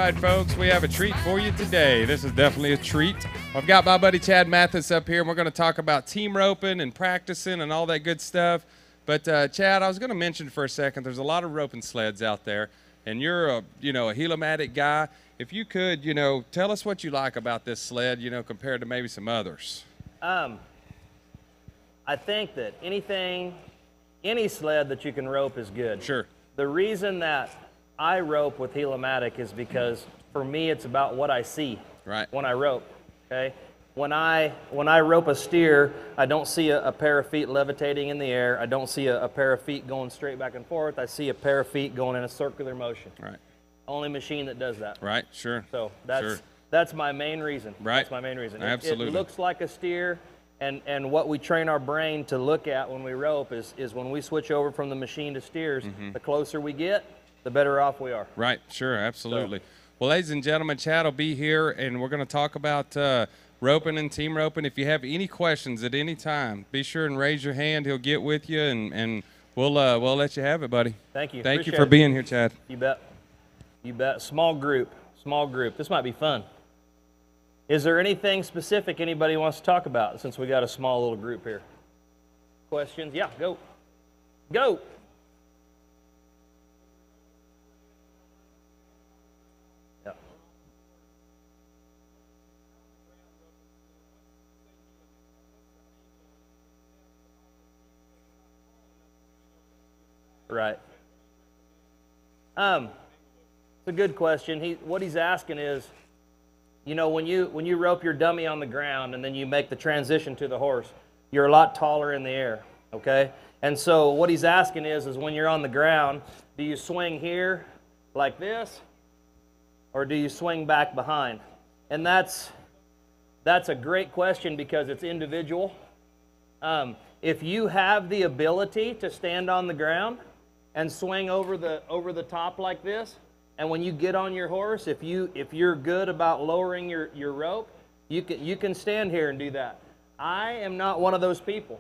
right, folks, we have a treat for you today. This is definitely a treat. I've got my buddy Chad Mathis up here, and we're going to talk about team roping and practicing and all that good stuff. But, Chad, I was going to mention for a second, there's a lot of roping sleds out there, and you're a Heel-o-Matic guy. If you could, tell us what you like about this sled, compared to maybe some others. I think that any sled that you can rope is good. Sure. The reason that I rope with Heel-o-Matic is because for me it's about what I see when I rope. Okay, when I rope a steer, I don't see a pair of feet levitating in the air. I don't see a pair of feet going straight back and forth. I see a pair of feet going in a circular motion. Right. Only machine that does that. Right. Sure. So that's my main reason. Right. That's my main reason. Absolutely. It looks like a steer. And what we train our brain to look at when we rope is when we switch over from the machine to steers, the closer we get, the better off we are. Right, sure, absolutely. Well, ladies and gentlemen, Chad will be here, and we're going to talk about roping and team roping. If you have any questions at any time, be sure and raise your hand. He'll get with you, and we'll let you have it, buddy. Thank you. Thank you for being here, Chad. You bet. You bet. Small group. This might be fun. Is there anything specific anybody wants to talk about since we got a small little group here? Questions? Yeah, go. Go. Yeah. Right. It's a good question. What he's asking is, when you rope your dummy on the ground and then you make the transition to the horse, you're a lot taller in the air, okay? And so what he's asking is when you're on the ground, do you swing here like this, or do you swing back behind? And that's a great question because it's individual. If you have the ability to stand on the ground and swing over the top like this, and when you get on your horse, if you're good about lowering your rope, you can stand here and do that. I am not one of those people.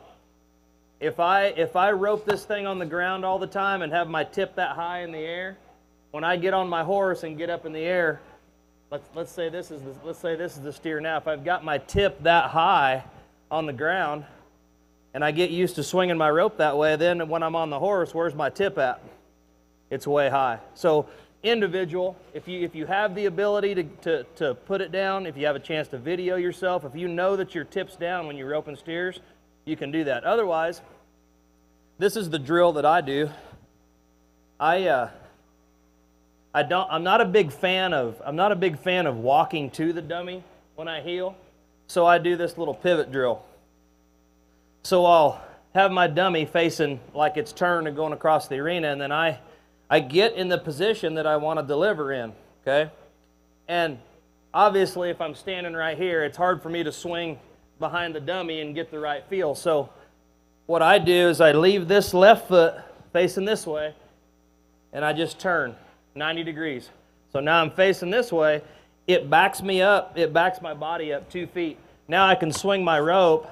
If I rope this thing on the ground all the time and have my tip that high in the air, when I get on my horse and get up in the air, let's say this is the steer now. If I've got my tip that high on the ground and I get used to swinging my rope that way, then when I'm on the horse, where's my tip at? It's way high. So individual, if you have the ability to put it down, if you have a chance to video yourself, if you know that your tip's down when you're roping steers, you can do that. Otherwise, this is the drill that I do. I'm not a big fan of walking to the dummy when I heel, so I do this little pivot drill. So I'll have my dummy facing like it's turned and going across the arena, and then I get in the position that I want to deliver in, okay? And obviously, if I'm standing right here, it's hard for me to swing behind the dummy and get the right feel. So what I do is I leave this left foot facing this way, and I just turn 90 degrees. So now I'm facing this way. It backs me up. It backs my body up 2 feet. Now I can swing my rope.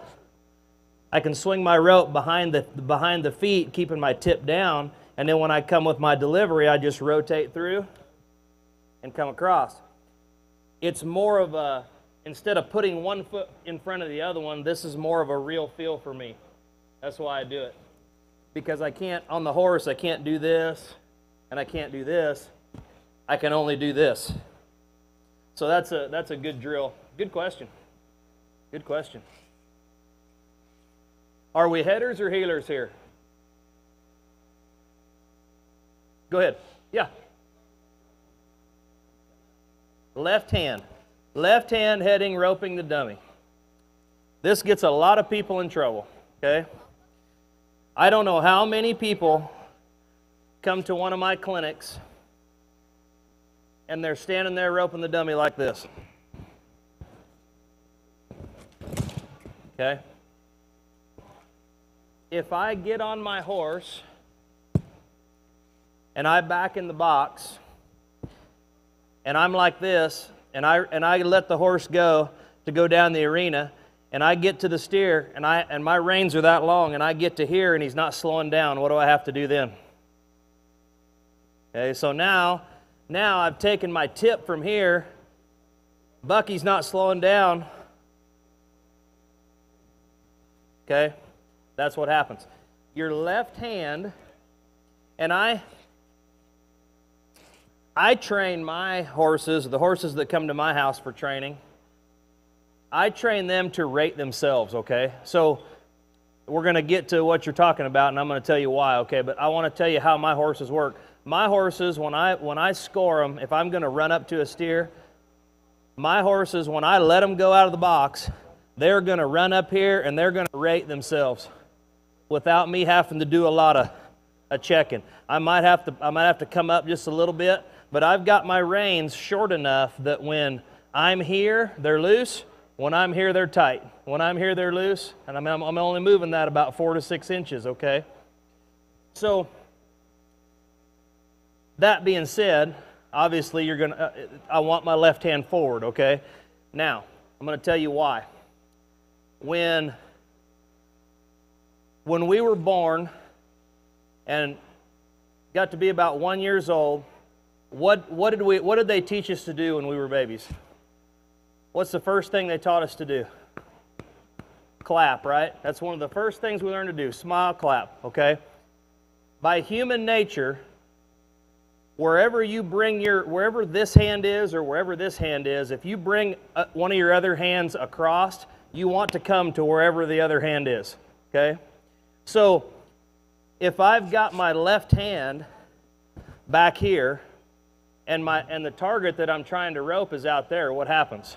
I can swing my rope behind the feet, keeping my tip down. And then when I come with my delivery, I just rotate through and come across. It's more of a, instead of putting one foot in front of the other one, this is more of a real feel for me. That's why I do it. Because I can't, on the horse, I can't do this, and I can't do this. I can only do this. So that's a good drill. Good question. Good question. Are we headers or heelers here? Go ahead. Yeah. Left hand. Left hand heading, roping the dummy. This gets a lot of people in trouble, okay? I don't know how many people come to one of my clinics and they're standing there roping the dummy like this. Okay? If I get on my horse and I back in the box, and I'm like this, and I let the horse go to go down the arena, and I get to the steer, and my reins are that long, and I get to here, and he's not slowing down, what do I have to do then? Okay, so now Now I've taken my tip from here. Bucky's not slowing down. Okay? That's what happens. Your left hand, and I train my horses, the horses that come to my house for training, I train them to rate themselves, okay? So we're going to get to what you're talking about, and I'm going to tell you why, okay? But I want to tell you how my horses work. My horses, when I score them, if I'm going to run up to a steer, my horses, when I let them go out of the box, they're going to run up here and they're going to rate themselves without me having to do a lot of checking. I might have to come up just a little bit, but I've got my reins short enough that when I'm here, they're loose. When I'm here, they're tight. When I'm here, they're loose, and I'm only moving that about 4 to 6 inches, okay? So that being said, obviously I want my left hand forward, okay? Now, I'm going to tell you why. When we were born and got to be about 1 year old, what did they teach us to do when we were babies? What's the first thing they taught us to do? Clap, right? That's one of the first things we learn to do. Smile, clap, okay? By human nature, wherever this hand is or wherever this hand is, if you bring one of your other hands across, you want to come to wherever the other hand is, okay? So if I've got my left hand back here and the target that I'm trying to rope is out there, what happens?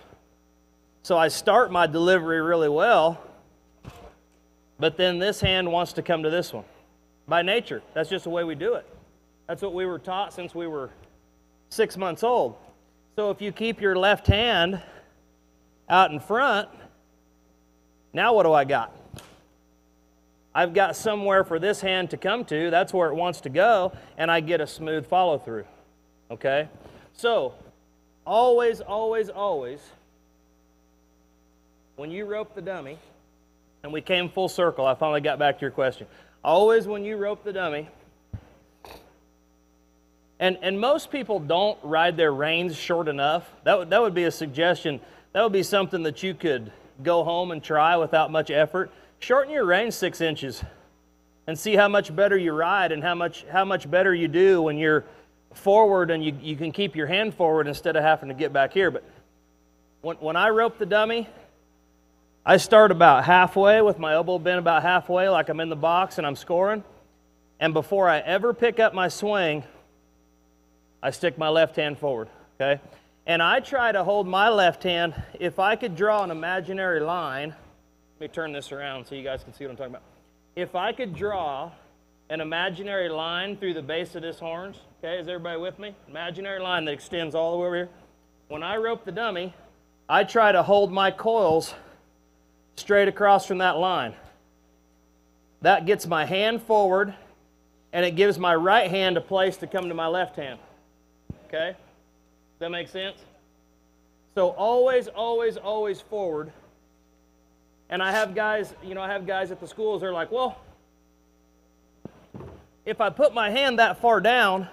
So I start my delivery really well, but then this hand wants to come to this one. By nature, that's just the way we do it. That's what we were taught since we were 6 months old. So if you keep your left hand out in front, now what do I got? I've got somewhere for this hand to come to. That's where it wants to go, and I get a smooth follow through. Okay? So, always, always, always, when you rope the dummy, and we came full circle, I finally got back to your question. Always when you rope the dummy, and most people don't ride their reins short enough. That would be a suggestion. That would be something that you could go home and try without much effort. Shorten your reins 6 inches and see how much better you ride and how much better you do when you're forward and you can keep your hand forward instead of having to get back here. But when I rope the dummy, I start about halfway with my elbow bent about halfway like I'm in the box and I'm scoring. And before I ever pick up my swing, I stick my left hand forward, okay? And I try to hold my left hand. If I could draw an imaginary line, let me turn this around so you guys can see what I'm talking about. If I could draw an imaginary line through the base of this horns, okay, is everybody with me? Imaginary line that extends all the way over here. When I rope the dummy, I try to hold my coils straight across from that line. That gets my hand forward, and it gives my right hand a place to come to my left hand. Okay? Does that make sense? So always, always, always forward. And I have guys, at the schools, they're like, well, if I put my hand that far down,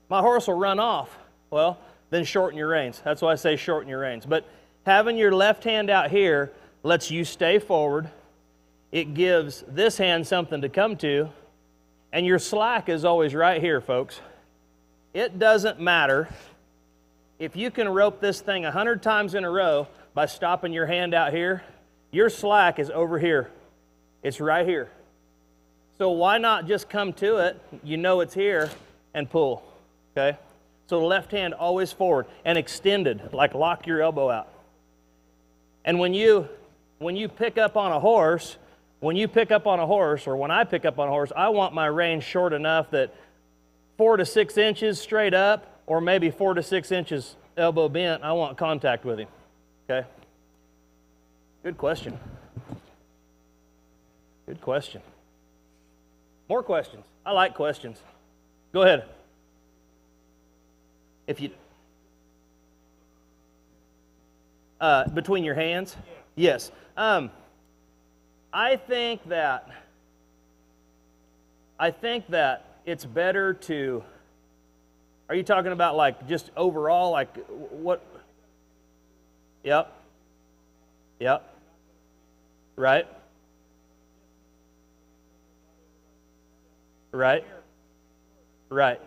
my horse will run off. Well, then shorten your reins. That's why I say shorten your reins. But having your left hand out here lets you stay forward. It gives this hand something to come to. And your slack is always right here, folks. It doesn't matter if you can rope this thing 100 times in a row by stopping your hand out here. Your slack is over here. It's right here. So why not just come to it, you know it's here, and pull, okay? So the left hand always forward and extended, like lock your elbow out. And when you pick up on a horse, or when I pick up on a horse, I want my rein short enough that 4 to 6 inches straight up, or maybe 4 to 6 inches elbow bent, I want contact with him, okay? Good question. Good question. More questions. I like questions. Go ahead. If you between your hands? Yeah. Yes. I think that it's better to Are you talking about like just overall, like what? Yep. Yep. Right. Right. Right.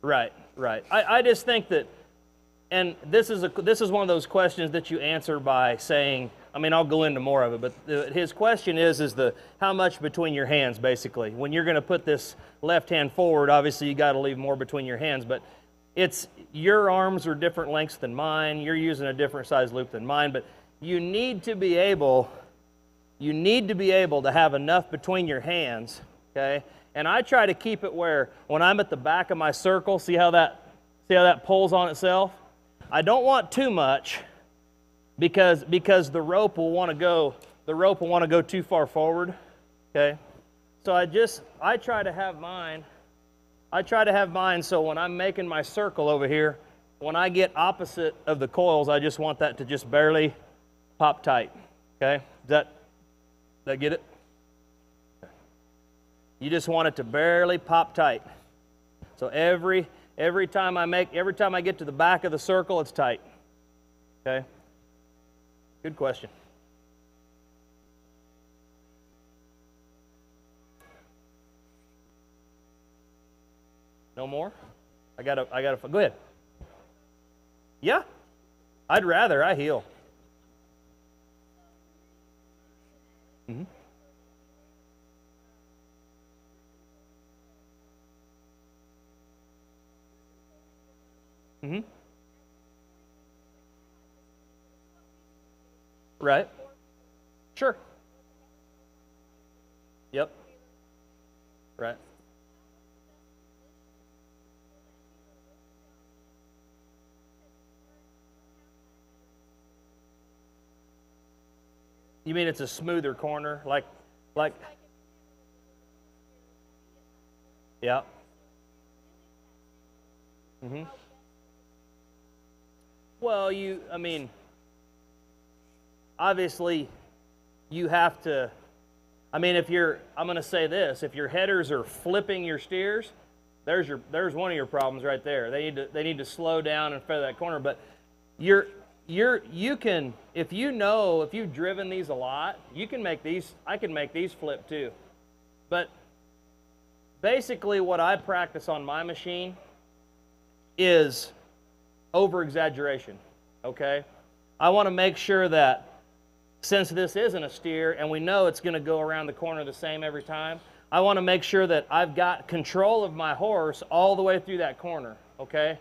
Right. Right. I just think that, and this is one of those questions that you answer by saying, I mean, I'll go into more of it, but his question is the how much between your hands, basically. When you're going to put this left hand forward, obviously you got to leave more between your hands, but it's, your arms are different lengths than mine, you're using a different size loop than mine, but you need to be able to have enough between your hands, okay? And I try to keep it where when I'm at the back of my circle, see how that pulls on itself? I don't want too much, because the rope will want to go too far forward, okay? So I try to have mine so when I'm making my circle over here, when I get opposite of the coils, I just want that to just barely pop tight, okay? Does that get it? You just want it to barely pop tight. So every time I get to the back of the circle, it's tight, okay? Good question. No more? I gotta, go ahead. Yeah, I'd rather, I heel. Mm-hmm. Mm-hmm. Right. Sure. Yep. Right. You mean it's a smoother corner, like, yeah. Mm-hmm. Well, I mean, obviously, you have to, I mean, I'm going to say this, if your headers are flipping your steers, there's one of your problems right there. They need to slow down and feather that corner, but you can, if you've driven these a lot, I can make these flip too. But basically what I practice on my machine is over-exaggeration, okay? I want to make sure that since this isn't a steer and we know it's going to go around the corner the same every time, I want to make sure that I've got control of my horse all the way through that corner, okay?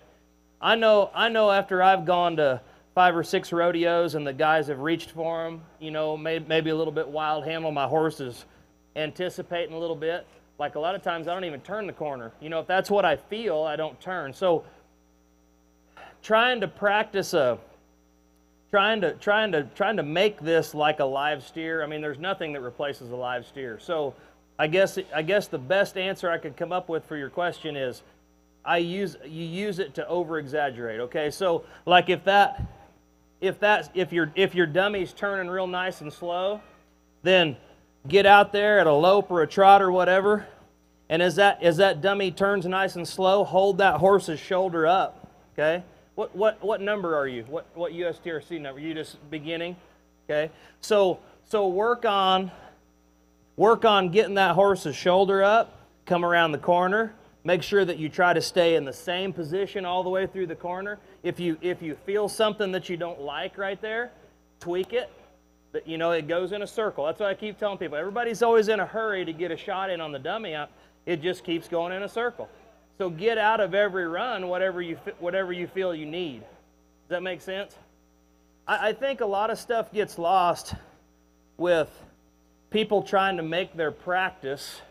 I know after I've gone to 5 or 6 rodeos and the guys have reached for them, you know, maybe a little bit wild handle, my horse is anticipating a little bit. Like a lot of times I don't even turn the corner. You know, if that's what I feel, I don't turn. So trying to practice trying to make this like a live steer. I mean, there's nothing that replaces a live steer. So I guess the best answer I could come up with for your question is you use it to over exaggerate. Okay, so like if your dummy's turning real nice and slow, then get out there at a lope or a trot or whatever, and as that dummy turns nice and slow, hold that horse's shoulder up. Okay. What number are you? What USTRC number? You just beginning? Okay. So work on getting that horse's shoulder up, come around the corner, make sure that you try to stay in the same position all the way through the corner. If you feel something that you don't like right there, tweak it. But you know, it goes in a circle. That's what I keep telling people. Everybody's always in a hurry to get a shot in on the dummy. It just keeps going in a circle. So get out of every run whatever you feel you need. Does that make sense? I think a lot of stuff gets lost with people trying to make their practice.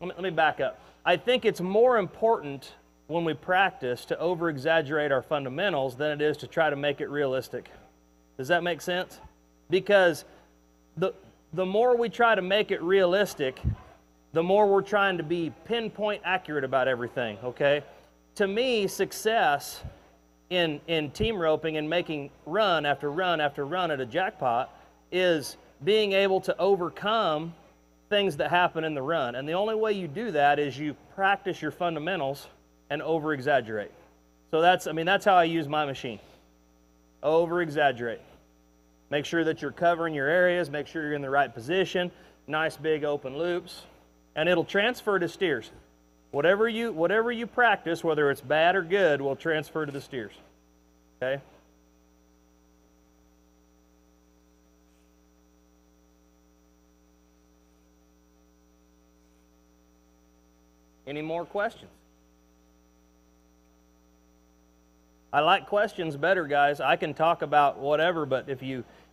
Let me back up. I think it's more important when we practice to over-exaggerate our fundamentals than it is to try to make it realistic. Does that make sense? Because the more we try to make it realistic, the more we're trying to be pinpoint accurate about everything, okay? To me, success in team roping and making run after run after run at a jackpot is being able to overcome things that happen in the run. And the only way you do that is you practice your fundamentals and over-exaggerate. So that's how I use my machine. Over-exaggerate. Make sure that you're covering your areas, make sure you're in the right position, nice big open loops, and it'll transfer to steers. Whatever you practice, whether it's bad or good, will transfer to the steers. Okay? Any more questions? I like questions better, guys. I can talk about whatever, but if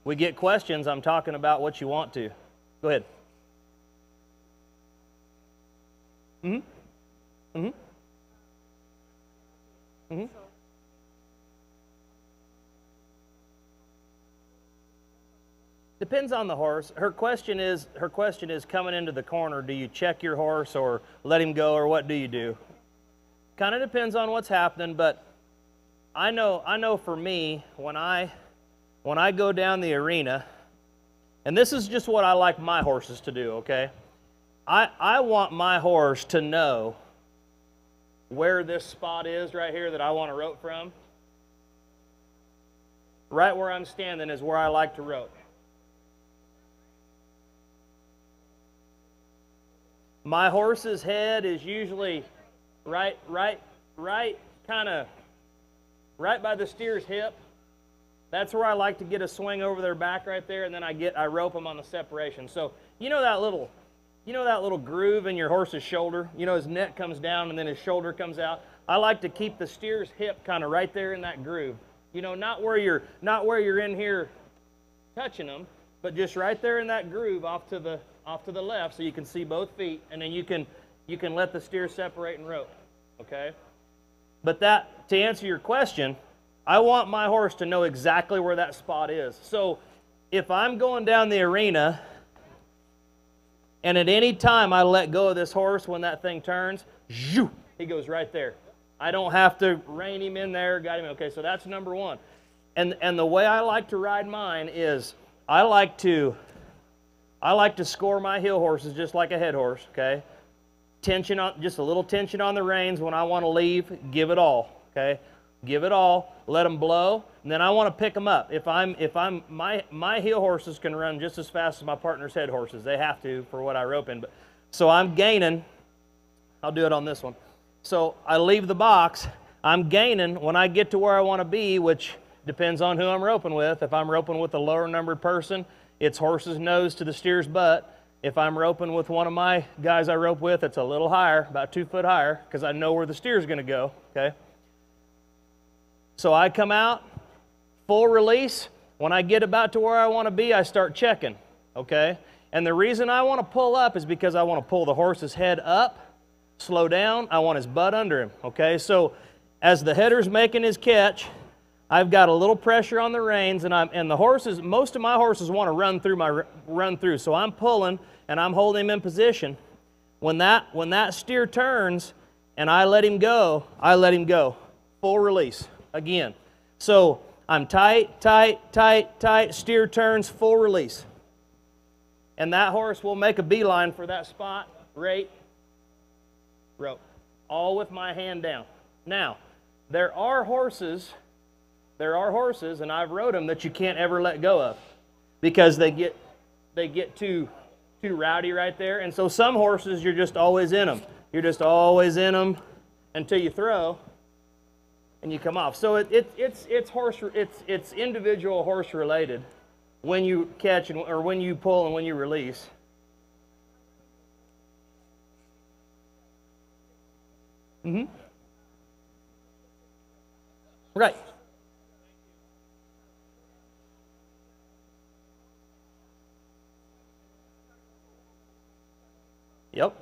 we get questions, I'm talking about what you want to. Go ahead. Mm-hmm. Mm-hmm. Mm-hmm. Depends on the horse. Her question is coming into the corner, do you check your horse or let him go, or what do you do? Kind of depends on what's happening, but I know for me, when I go down the arena, and this is just what I like my horses to do, okay? I want my horse to know where this spot is right here that I want to rope from. Right where I'm standing is where I like to rope. My horse's head is usually right by the steer's hip. That's where I like to get a swing over their back right there, and then I rope them on the separation. So you know that little groove in your horse's shoulder? You know his neck comes down and then his shoulder comes out. I like to keep the steer's hip kind of right there in that groove. You know, not where you're in here touching them, but just right there in that groove off to the left, so you can see both feet, and then you can let the steer separate and rope. Okay? But to answer your question, I want my horse to know exactly where that spot is. So if I'm going down the arena, and at any time I let go of this horse when that thing turns, zhoo, he goes right there. I don't have to rein him in there, got him. Okay, so that's number one. And the way I like to ride mine is I like to score my heel horses just like a head horse, okay? Just a little tension on the reins. When I want to leave, give it all, okay? Give it all, let them blow, and then I want to pick them up. My heel horses can run just as fast as my partner's head horses. They have to for what I rope in. So I'm gaining. I'll do it on this one. So I leave the box. I'm gaining when I get to where I want to be, which depends on who I'm roping with. If I'm roping with a lower numbered person, it's horse's nose to the steer's butt. If I'm roping with one of my guys I rope with, it's a little higher, about 2 foot higher, because I know where the steer's going to go, okay? So I come out, full release. When I get about to where I want to be, I start checking, okay? And the reason I want to pull up is because I want to pull the horse's head up, slow down. I want his butt under him, okay? So as the header's making his catch, I've got a little pressure on the reins, and the horses, most of my horses want to run through. So I'm pulling and I'm holding him in position. When that steer turns and I let him go, full release again. So I'm tight, steer turns, full release. And that horse will make a beeline for that spot, rate, rope, all with my hand down. Now, there are horses, and I've rode them, that you can't ever let go of because they get too rowdy right there. And so some horses, you're just always in them. You're just always in them until you throw and you come off. So it's individual horse related when you catch or when you pull and when you release. Mm-hmm. Right. Yep.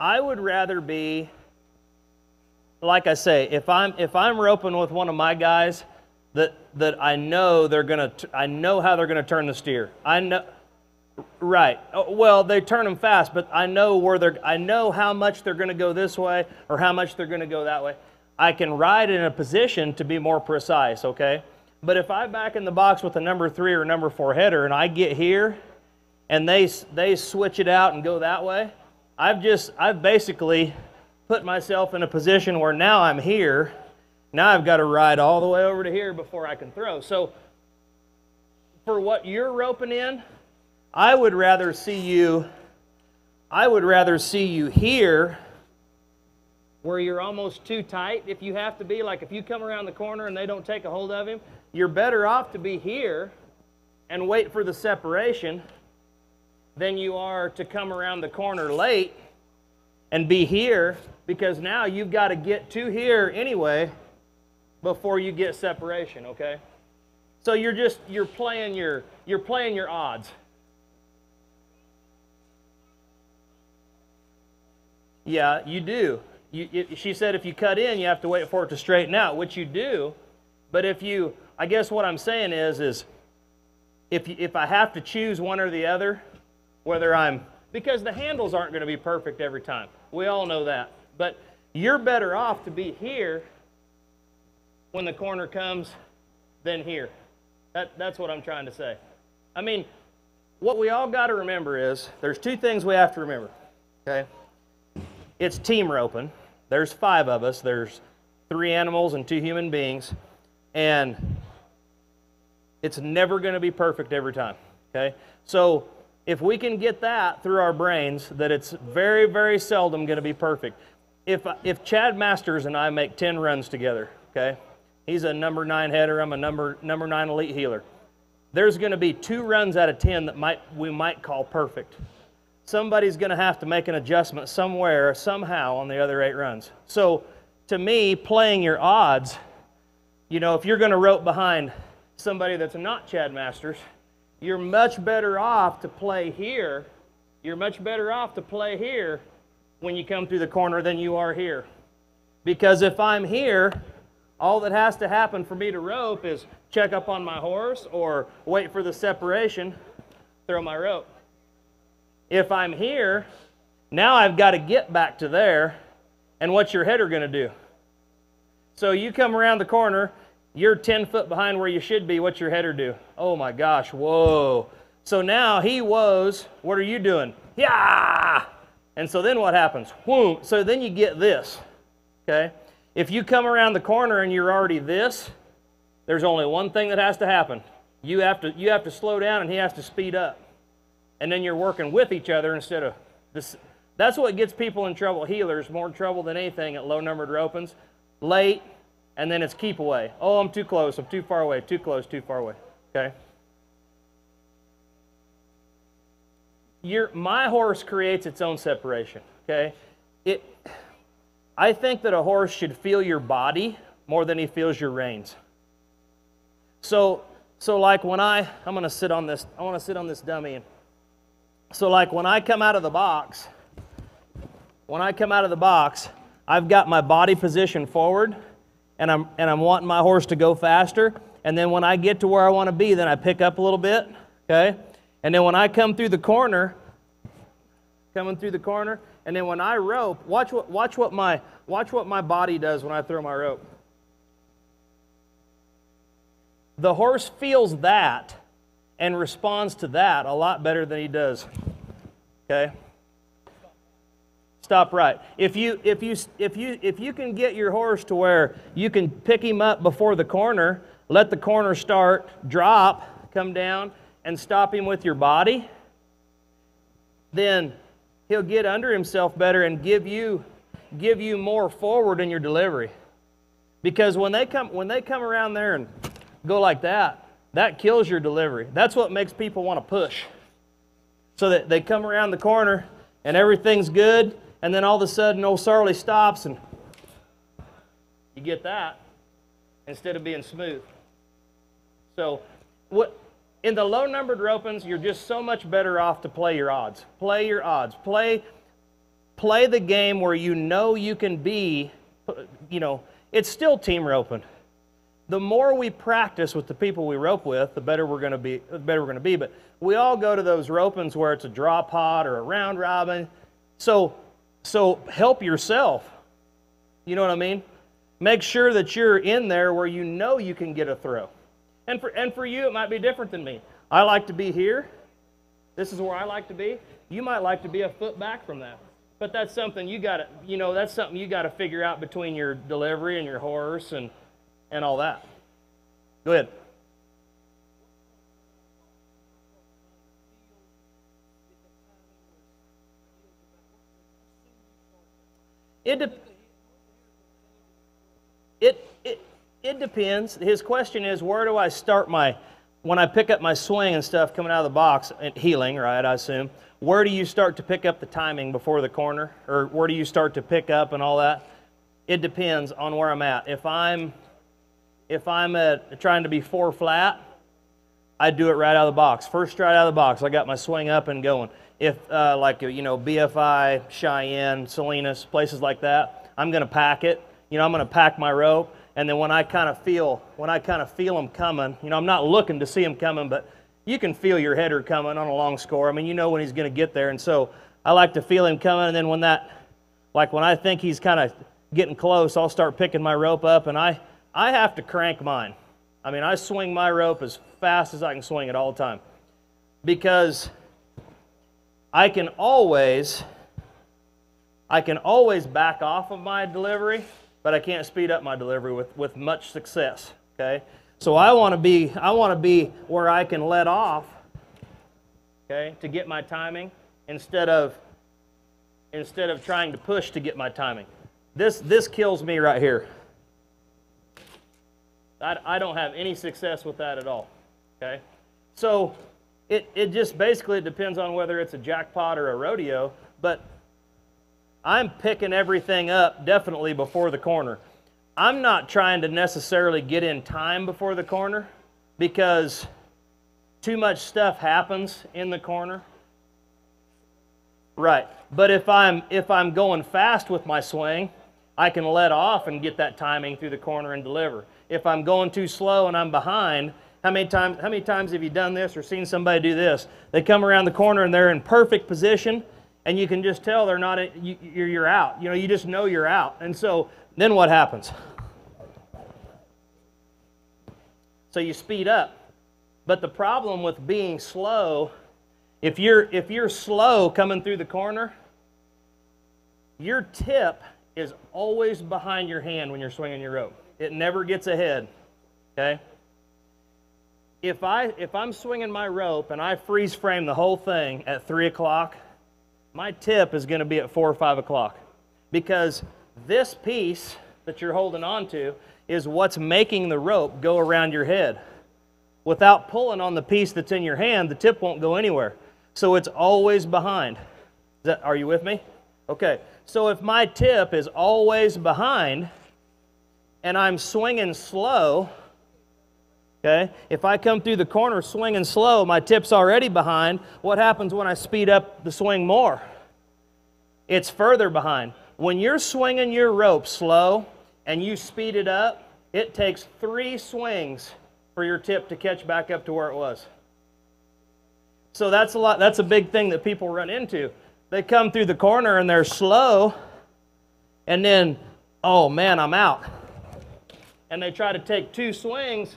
I would rather be, like I say, if I'm roping with one of my guys that I know I know how they're gonna turn the steer. I know, right? Well, they turn them fast, but I know how much they're gonna go this way or how much they're gonna go that way. I can ride in a position to be more precise, okay? But if I back in the box with a number 3 or number 4 header and I get here and they switch it out and go that way, I've basically put myself in a position where now I'm here. Now I've got to ride all the way over to here before I can throw. So for what you're roping in, I would rather see you here where you're almost too tight if you have to be. Like if you come around the corner and they don't take a hold of him, you're better off to be here and wait for the separation than you are to come around the corner late and be here, because now you've got to get to here anyway before you get separation, okay? So you're playing your odds. Yeah, you do. She said if you cut in, you have to wait for it to straighten out, which you do. But I guess what I'm saying is if I have to choose one or the other, because the handles aren't going to be perfect every time. We all know that. But you're better off to be here when the corner comes than here. That's what I'm trying to say. I mean, what we all got to remember is there's two things we have to remember, okay? It's team roping. There's 5 of us. There's 3 animals and 2 human beings. And it's never going to be perfect every time, okay? So if we can get that through our brains, that it's very, very seldom going to be perfect. If Chad Masters and I make 10 runs together, okay? He's a number 9 header. I'm a number 9 elite healer. There's going to be 2 runs out of 10 that we might call perfect. Somebody's going to have to make an adjustment somewhere, somehow, on the other 8 runs. So, to me, playing your odds, if you're going to rope behind somebody that's not Chad Masters, you're much better off to play here. You're much better off to play here when you come through the corner than you are here. Because if I'm here, all that has to happen for me to rope is check up on my horse or wait for the separation, throw my rope. If I'm here, now I've got to get back to there, and what's your header going to do? So you come around the corner, you're 10 foot behind where you should be, what's your header do? Oh my gosh, whoa. So now he woes, what are you doing? Yeah! And so then what happens? Whoom. So then you get this, okay? If you come around the corner and you're already this, there's only one thing that has to happen. You have to slow down and he has to speed up. And then you're working with each other instead of this. That's what gets people in trouble, healers, more trouble than anything at low-numbered ropings. Late, and then it's keep away. Oh, I'm too close, I'm too far away, too close, too far away, okay? My horse creates its own separation, okay? I think that a horse should feel your body more than he feels your reins. So like when I'm going to sit on this, I want to sit on this dummy. So like when I come out of the box, I've got my body position forward, and I'm wanting my horse to go faster. And then when I get to where I want to be, then I pick up a little bit, okay? And then when I come through the corner, and then when I rope, watch what my body does when I throw my rope. The horse feels that and responds to that a lot better than he does. Okay? Stop right. If you can get your horse to where you can pick him up before the corner, let the corner start, drop, come down, and stop him with your body, then he'll get under himself better and give you more forward in your delivery. Because when they come around there and go like that, that kills your delivery. That's what makes people want to push. So that they come around the corner and everything's good, and then all of a sudden old Sarley stops and you get that instead of being smooth. So in the low-numbered ropings, you're just so much better off to play your odds. Play your odds. Play the game where you know you can be, it's still team roping. The more we practice with the people we rope with, the better we're going to be. But we all go to those ropings where it's a draw pot or a round robin. So help yourself. You know what I mean? Make sure that you're in there where you know you can get a throw. And for you, it might be different than me. I like to be here. This is where I like to be. You might like to be a foot back from that. But that's something you got to, that's something you got to figure out between your delivery and your horse and all that. Go ahead. It depends. His question is, where do I start when I pick up my swing and stuff coming out of the box, and heeling, right, I assume, where do you start to pick up the timing before the corner? Or where do you start to pick up and all that? It depends on where I'm at. If I'm trying to be 4 flat, I do it right out of the box. First stride out of the box, I got my swing up and going. If BFI, Cheyenne, Salinas, places like that, I'm going to pack it. I'm going to pack my rope, and then when I kind of feel them coming, I'm not looking to see them coming, but you can feel your header coming on a long score. I mean, you know when he's going to get there, and so I like to feel him coming, and then when I think he's kind of getting close, I'll start picking my rope up, and I have to crank mine. I mean, I swing my rope as fast as I can swing it all the time, because I can always back off of my delivery, but I can't speed up my delivery with much success. Okay, so I want to be where I can let off. Okay, to get my timing instead of trying to push to get my timing. This kills me right here. I don't have any success with that at all. Okay, so it just basically depends on whether it's a jackpot or a rodeo, but I'm picking everything up definitely before the corner. I'm not trying to necessarily get in time before the corner because too much stuff happens in the corner. Right, but if I'm going fast with my swing, I can let off and get that timing through the corner and deliver. If I'm going too slow and I'm behind, how many times have you done this or seen somebody do this? They come around the corner and they're in perfect position, and you can just tell they're not. You're out. You just know you're out. And so then what happens? So you speed up. But the problem with being slow, if you're slow coming through the corner, your tip is always behind your hand when you're swinging your rope. It never gets ahead. Okay? If I'm swinging my rope and I freeze frame the whole thing at 3 o'clock, my tip is going to be at 4 or 5 o'clock, because this piece that you're holding on to is what's making the rope go around your head. Without pulling on the piece that's in your hand, the tip won't go anywhere. So it's always behind. Are you with me? Okay. So if my tip is always behind and I'm swinging slow, okay, if I come through the corner swinging slow, my tip's already behind. What happens when I speed up the swing more? It's further behind. When you're swinging your rope slow and you speed it up, it takes 3 swings for your tip to catch back up to where it was. So that's a big thing that people run into. They come through the corner and they're slow, and then, oh man, I'm out. And they try to take 2 swings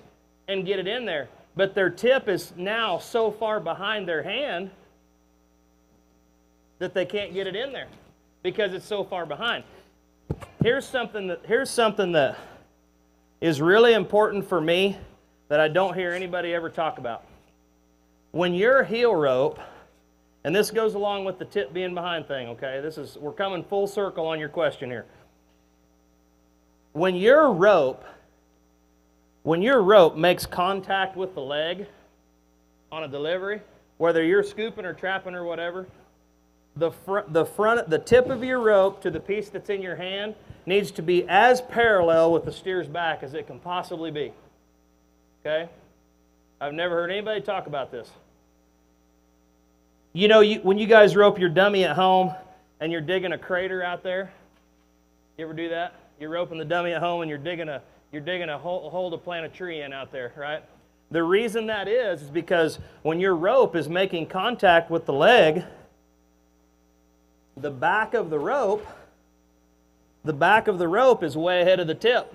and get it in there. But their tip is now so far behind their hand that they can't get it in there because it's so far behind. Here's something that is really important for me that I don't hear anybody ever talk about. When your heel rope, and this goes along with the tip being behind thing, okay? We're coming full circle on your question here. When your rope makes contact with the leg on a delivery, whether you're scooping or trapping or whatever, the tip of your rope to the piece that's in your hand needs to be as parallel with the steer's back as it can possibly be. Okay? I've never heard anybody talk about this. When you guys rope your dummy at home and you're digging a crater out there, you ever do that? You're roping the dummy at home and you're digging a hole to plant a tree in out there, right? The reason that is because when your rope is making contact with the leg, the back of the rope is way ahead of the tip.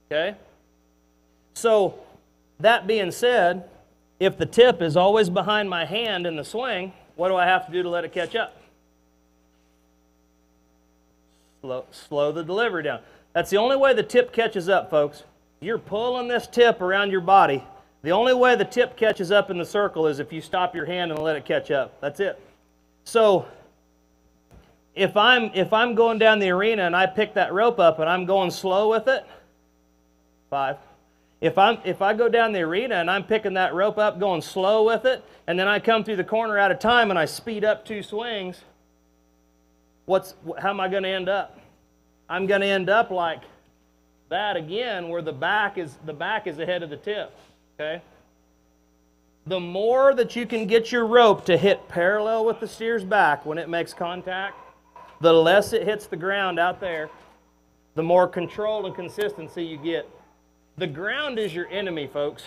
Okay? So, that being said, If the tip is always behind my hand in the swing, what do I have to do to let it catch up? Slow the delivery down. That's the only way the tip catches up, folks. You're pulling this tip around your body. The only way the tip catches up in the circle is if you stop your hand and let it catch up. That's it. So if I'm going down the arena and I pick that rope up and I'm going slow with it, 5. If I go down the arena and I'm picking that rope up, going slow with it, and then I come through the corner out of time and I speed up 2 swings, how am I going to end up? I'm going to end up like that again, where the back is ahead of the tip. Okay? The more that you can get your rope to hit parallel with the steer's back when it makes contact, the less it hits the ground out there, the more control and consistency you get. The ground is your enemy, folks.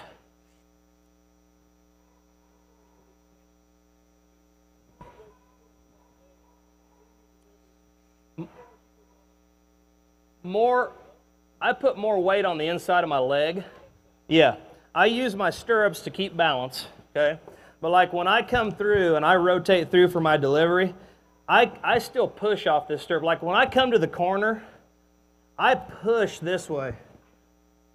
I put more weight on the inside of my leg. Yeah, I use my stirrups to keep balance, okay? But like when I come through and I rotate through for my delivery, I still push off this stirrup. Like when I come to the corner, I push this way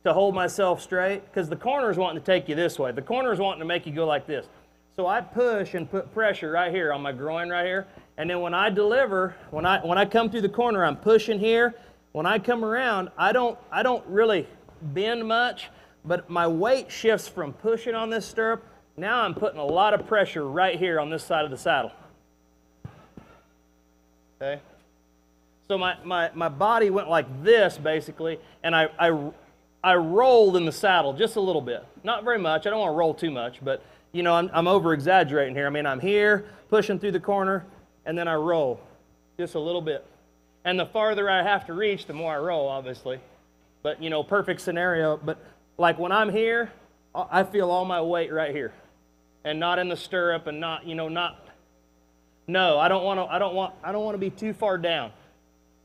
to hold myself straight, because the corner is wanting to take you this way. The corner is wanting to make you go like this. So I push and put pressure right here on my groin right here. And then when I deliver, when I come through the corner, I'm pushing here. When I come around, I don't really bend much, but my weight shifts from pushing on this stirrup. Now I'm putting a lot of pressure right here on this side of the saddle. Okay? So my body went like this basically, and I rolled in the saddle just a little bit. Not very much. I don't want to roll too much, but you know, I'm over-exaggerating here. I mean, I'm here, pushing through the corner, and then I roll just a little bit. And the farther I have to reach, the more I roll, obviously. But, you know, perfect scenario. But like when I'm here, I feel all my weight right here. And not in the stirrup and not, you know, no, I don't want to be too far down.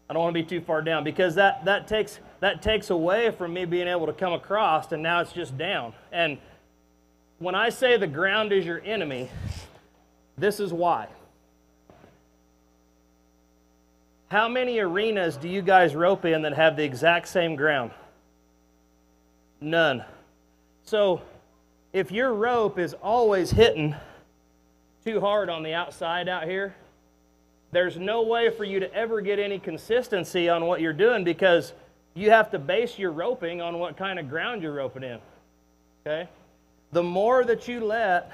I don't want to be too far down, because that takes away from me being able to come across, and now it's just down. And when I say the ground is your enemy, this is why. How many arenas do you guys rope in that have the exact same ground? None. So if your rope is always hitting too hard on the outside out here, there's no way for you to ever get any consistency on what you're doing, because you have to base your roping on what kind of ground you're roping in. Okay? The more that you let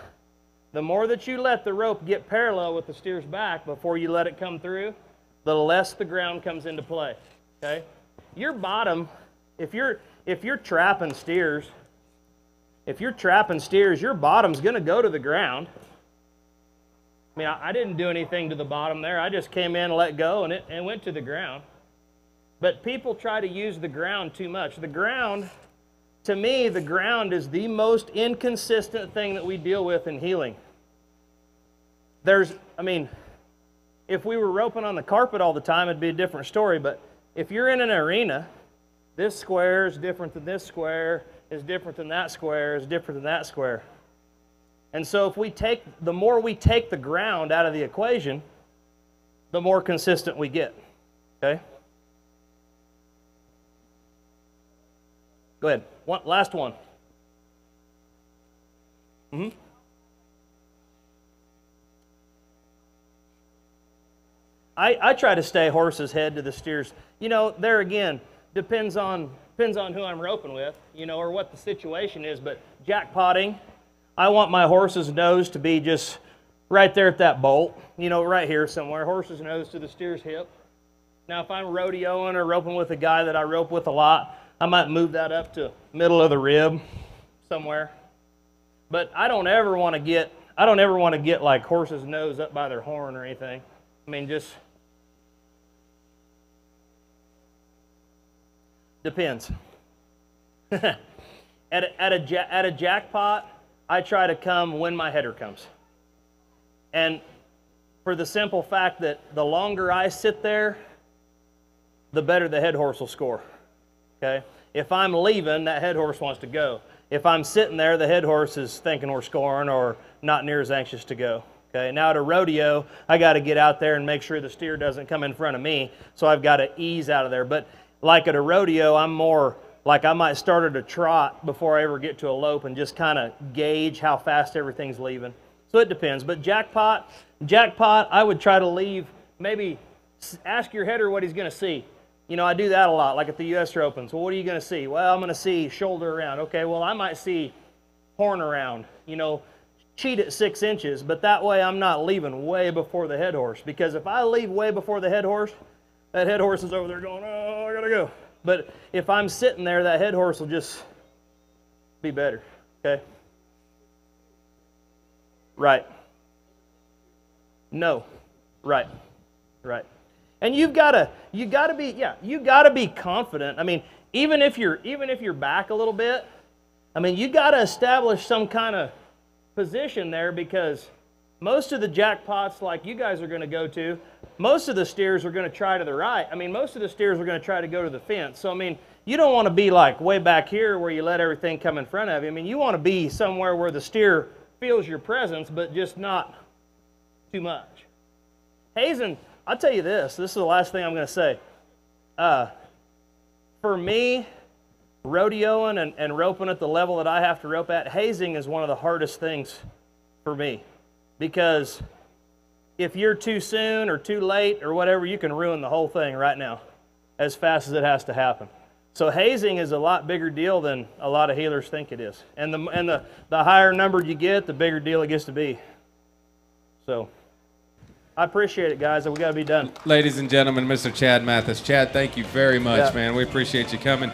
the rope get parallel with the steer's back before you let it come through, the less the ground comes into play. Okay? Your bottom, if you're trapping steers, your bottom's going to go to the ground. I mean, I didn't do anything to the bottom there. I just came in and let go, and it went to the ground. But people try to use the ground too much. The ground, to me, the ground is the most inconsistent thing that we deal with in heeling. If we were roping on the carpet all the time, it'd be a different story. But if you're in an arena, this square is different than this square, is different than that square, is different than that square. And so the more we take the ground out of the equation, the more consistent we get. Okay? Go ahead. Last one. I try to stay horse's head to the steers. You know, there again, depends on who I'm roping with, you know, or what the situation is. But jackpotting, I want my horse's nose to be just right there at that bolt, you know, right here somewhere. Horse's nose to the steer's hip. Now, if I'm rodeoing or roping with a guy that I rope with a lot, I might move that up to middle of the rib somewhere. But I don't ever want to get like horse's nose up by their horn or anything. I mean, just depends. At a jackpot, I try to come when my header comes. And for the simple fact that the longer I sit there, the better the head horse will score. Okay? If I'm leaving, that head horse wants to go. If I'm sitting there, the head horse is thinking we're scoring or not near as anxious to go. Okay, now at a rodeo, I got to get out there and make sure the steer doesn't come in front of me, so I've got to ease out of there. But like at a rodeo, I'm more like I might start at a trot before I ever get to a lope and just kind of gauge how fast everything's leaving. So it depends. But jackpot, I would try to leave, maybe ask your header what he's going to see. You know, I do that a lot, like at the U.S. Opens. Well, what are you going to see? Well, I'm going to see shoulder around. Okay, well, I might see horn around. You know, cheat at 6 inches, but that way I'm not leaving way before the head horse. Because if I leave way before the head horse, that head horse is over there going, oh, I got to go. But if I'm sitting there, that head horse will just be better, okay? Right. No. Right. Right. And you gotta be confident. I mean, even if you're back a little bit, I mean, you gotta establish some kind of position there, because most of the jackpots like you guys are going to go to, most of the steers are going to try to the right. I mean, most of the steers are going to try to go to the fence. So, I mean, you don't want to be like way back here where you let everything come in front of you. I mean, you want to be somewhere where the steer feels your presence, but just not too much. Hazing, I'll tell you this is the last thing I'm going to say. For me, rodeoing and roping at the level that I have to rope at, hazing is one of the hardest things for me. Because if you're too soon or too late or whatever, you can ruin the whole thing right now as fast as it has to happen. So hazing is a lot bigger deal than a lot of heelers think it is. And the higher numbered you get, the bigger deal it gets to be. So I appreciate it, guys. We got to be done. Ladies and gentlemen, Mr. Chad Mathis. Chad, thank you very much, man. We appreciate you coming.